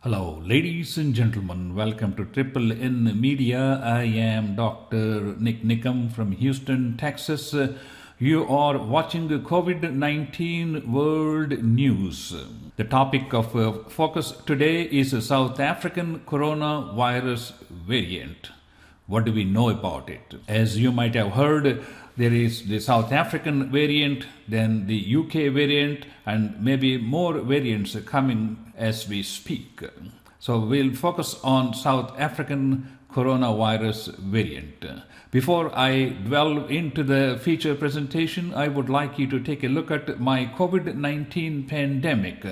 Hello, ladies and gentlemen. Welcome to Triple N Media. I am Dr. NIK NIKAM from Houston, Texas. You are watching the COVID-19 World News. The topic of focus today is the South African coronavirus variant. What do we know about it? As you might have heard, there is the South African variant, then the UK variant, and maybe more variants coming as we speak. So we'll focus on South African coronavirus variant. Before I delve into the feature presentation, I would like you to take a look at my COVID-19 pandemic,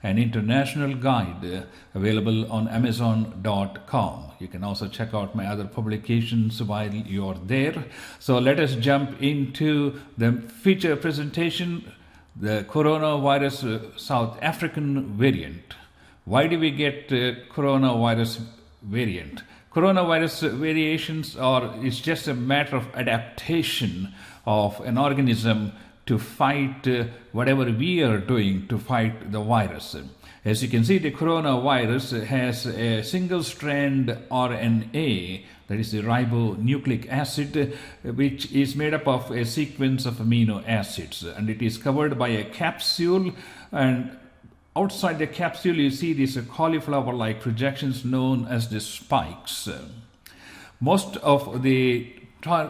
an international guide available on Amazon.com. You can also check out my other publications while you're there. So let us jump into the feature presentation, the coronavirus South African variant. Why do we get coronavirus variant? Coronavirus variations is just a matter of adaptation of an organism to fight whatever we are doing to fight the virus. As you can see, the coronavirus has a single-strand RNA, that is the ribonucleic acid, which is made up of a sequence of amino acids, and it is covered by a capsule, and outside the capsule you see these cauliflower-like projections known as the spikes. Most of the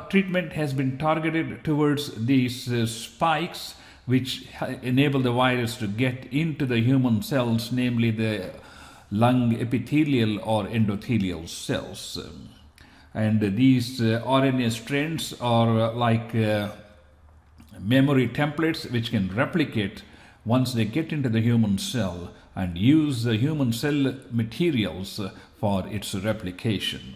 treatment has been targeted towards these spikes, which enable the virus to get into the human cells, namely the lung epithelial or endothelial cells. And these RNA strands are like memory templates which can replicate once they get into the human cell and use the human cell materials for its replication.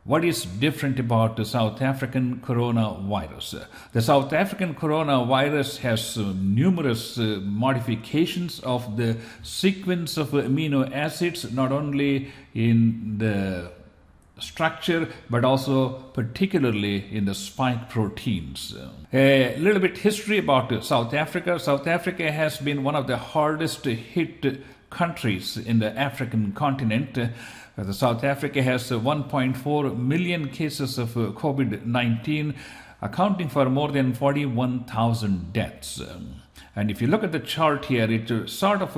What is different about the South African coronavirus? The South African coronavirus has numerous modifications of the sequence of amino acids, not only in the structure but also particularly in the spike proteins. A little bit history about South Africa. South Africa has been one of the hardest hit countries in the African continent. South Africa has 1.4 million cases of COVID-19, accounting for more than 41,000 deaths. And if you look at the chart here, it sort of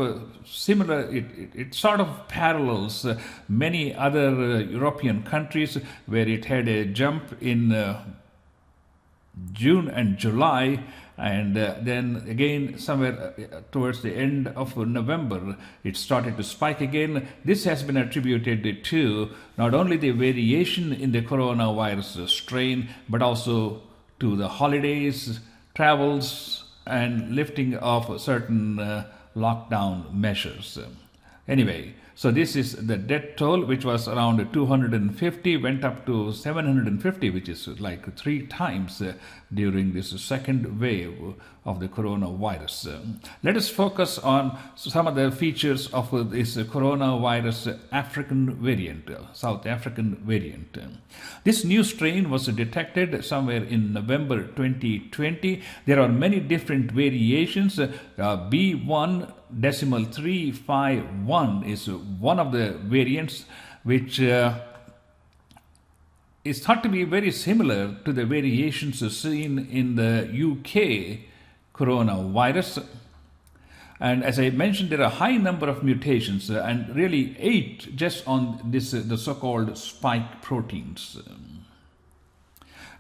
parallels many other European countries where it had a jump in June and July, and then again somewhere towards the end of November it started to spike again. This has been attributed to not only the variation in the coronavirus strain but also to the holidays, travels, and lifting of certain lockdown measures. Anyway, so this is the death toll, which was around 250, went up to 750, which is like 3 times during this second wave of the coronavirus. Let us focus on some of the features of this coronavirus African variant, South African variant. This new strain was detected somewhere in November 2020. There are many different variations. B1.351 is one of the variants, which is thought to be very similar to the variations seen in the UK coronavirus. And as I mentioned, there are a high number of mutations, and really 8 just on this the so-called spike proteins.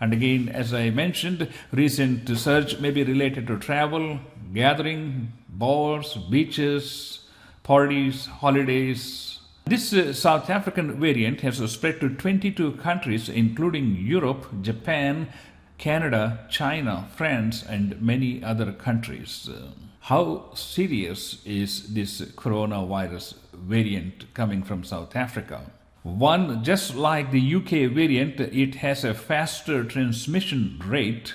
And again, as I mentioned, recent surge may be related to travel, gathering, bars, beaches, parties, holidays. This South African variant has spread to 22 countries, including Europe, Japan, Canada, China, France, and many other countries. How serious is this coronavirus variant coming from South Africa? One, just like the UK variant, it has a faster transmission rate.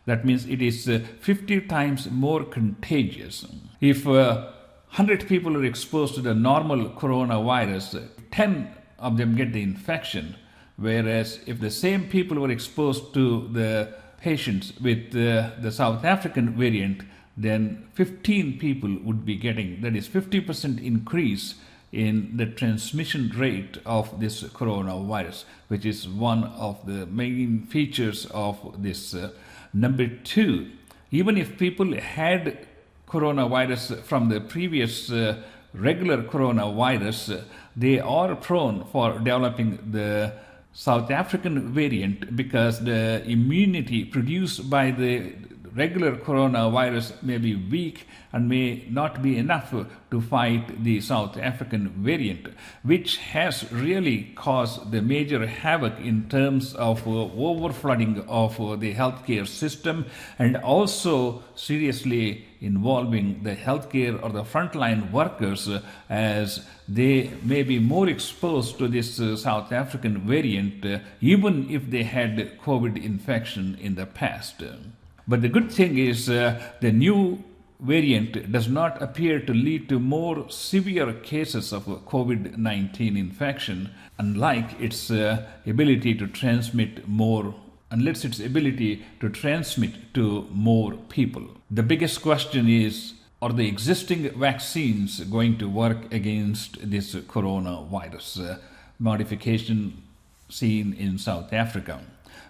That means it is 50 times more contagious. If 100 people are exposed to the normal coronavirus, 10 of them get the infection. Whereas if the same people were exposed to the patients with the South African variant, then 15 people would be getting, that is 50% increase in the transmission rate of this coronavirus, which is one of the main features of this. Number two, even if people had coronavirus from the previous regular coronavirus, they are prone for developing the South African variant because the immunity produced by the regular coronavirus may be weak and may not be enough to fight the South African variant, which has really caused the major havoc in terms of overflooding of the healthcare system, and also seriously involving the healthcare or the frontline workers as they may be more exposed to this South African variant even if they had COVID infection in the past. But the good thing is the new variant does not appear to lead to more severe cases of COVID-19 infection, unlike its ability to transmit to more people. The biggest question is, are the existing vaccines going to work against this coronavirus modification seen in South Africa?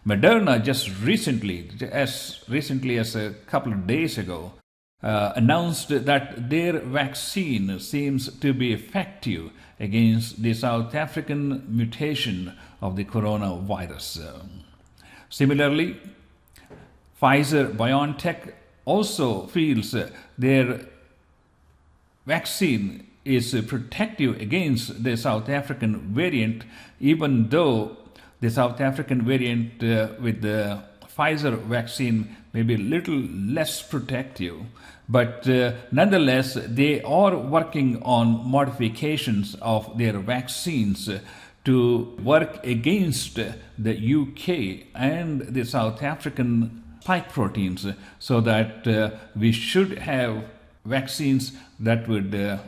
Moderna just recently, as a couple of days ago, announced that their vaccine seems to be effective against the South African mutation of the coronavirus. Similarly, Pfizer-BioNTech also feels their vaccine is protective against the South African variant, even though the South African variant with the Pfizer vaccine may be a little less protective. But nonetheless, they are working on modifications of their vaccines to work against the UK and the South African spike proteins, so that we should have vaccines that would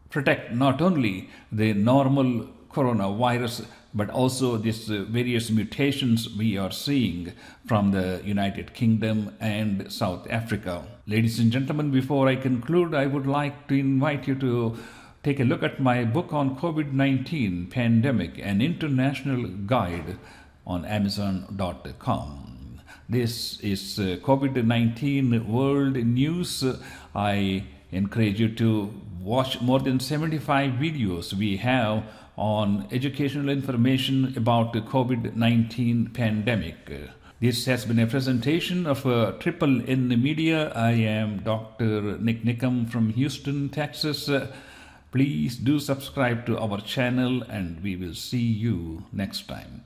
protect not only the normal coronavirus but also these various mutations we are seeing from the United Kingdom and South Africa. Ladies and gentlemen, before I conclude, I would like to invite you to take a look at my book on COVID-19 pandemic, an international guide, on Amazon.com. This is COVID-19 world news. I encourage you to watch more than 75 videos we have on educational information about the COVID-19 pandemic. This has been a presentation of Triple N Media. I am Dr. NIK NIKAM from Houston, Texas. Please do subscribe to our channel and we will see you next time.